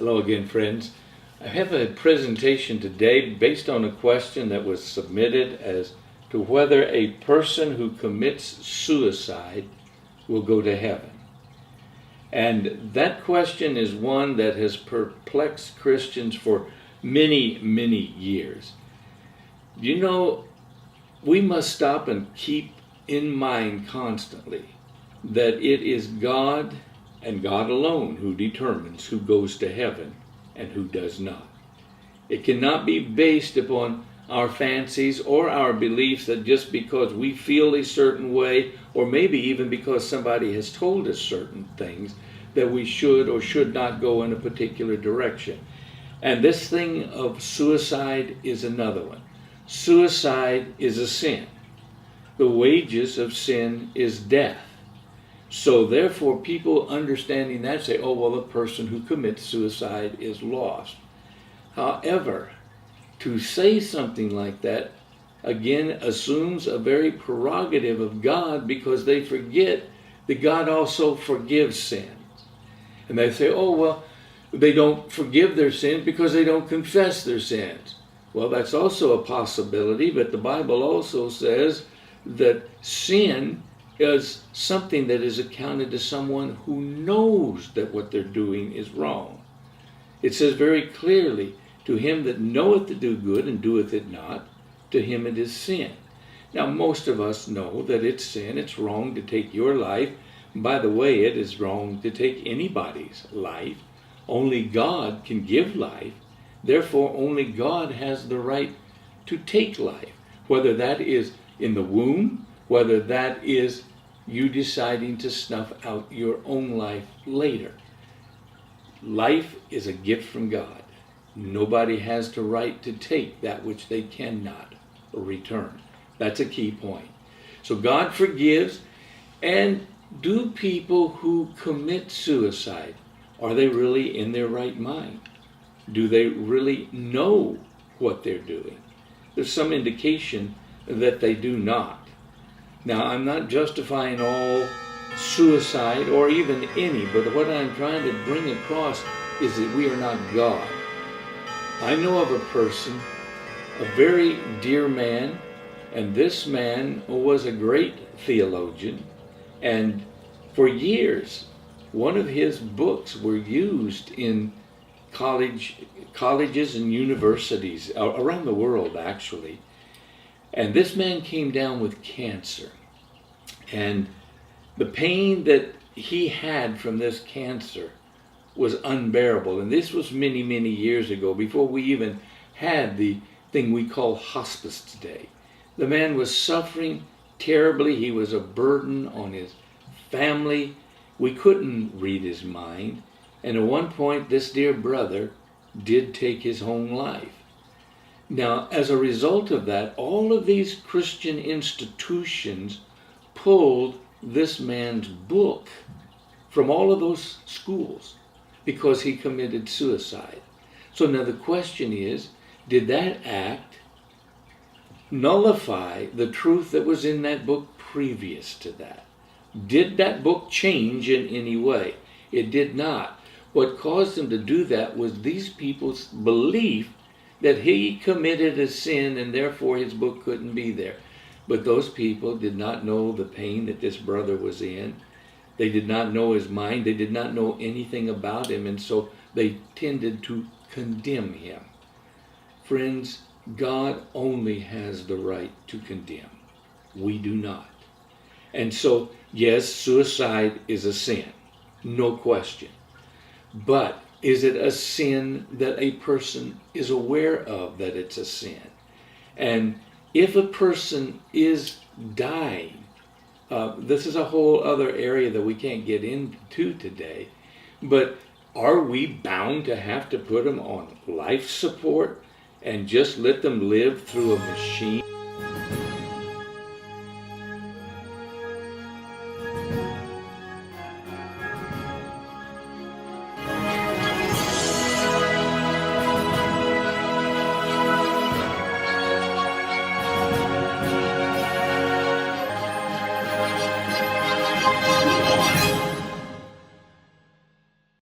Hello again, friends. I have a presentation today based on a question that was submitted as to whether a person who commits suicide will go to heaven. And that question is one that has perplexed Christians for many, many years. You know, we must stop and keep in mind constantly that it is God and God alone who determines who goes to heaven and who does not. It cannot be based upon our fancies or our beliefs that just because we feel a certain way, or maybe even because somebody has told us certain things, that we should or should not go in a particular direction. And this thing of suicide is another one. Suicide is a sin. The wages of sin is death. So therefore, people understanding that say, oh, well, the person who commits suicide is lost. However, to say something like that, again, assumes a very prerogative of God, because they forget that God also forgives sins. And they say, oh, well, they don't forgive their sins because they don't confess their sins. Well, that's also a possibility, but the Bible also says that sin is something that is accounted to someone who knows that what they're doing is wrong. It says very clearly, to him that knoweth to do good and doeth it not, to him it is sin. Now, most of us know that it's sin. It's wrong to take your life. By the way, it is wrong to take anybody's life. Only God can give life. Therefore, only God has the right to take life, whether that is in the womb, whether that is you deciding to snuff out your own life later. Life is a gift from God. Nobody has the right to take that which they cannot return. That's a key point. So God forgives. And do people who commit suicide, are they really in their right mind? Do they really know what they're doing? There's some indication that they do not. Now, I'm not justifying all suicide or even any, but what I'm trying to bring across is that we are not God. I know of a person, a very dear man, and this man was a great theologian, and for years, one of his books were used in colleges and universities around the world, actually. And this man came down with cancer. And the pain that he had from this cancer was unbearable. And this was many, many years ago, before we even had the thing we call hospice today. The man was suffering terribly. He was a burden on his family. We couldn't read his mind. And at one point, this dear brother did take his own life. Now, as a result of that, all of these Christian institutions pulled this man's book from all of those schools because he committed suicide. So now the question is, did that act nullify the truth that was in that book previous to that? Did that book change in any way? It did not. What caused him to do that was these people's belief that he committed a sin and therefore his book couldn't be there. But those people did not know the pain that this brother was in. They did not know his mind. They did not know anything about him, and so they tended to condemn him. Friends, God only has the right to condemn. We do not. And so, yes, suicide is a sin, no question. But is it a sin that a person is aware of that it's a sin? And if a person is dying, this is a whole other area that we can't get into today, but are we bound to have to put them on life support and just let them live through a machine?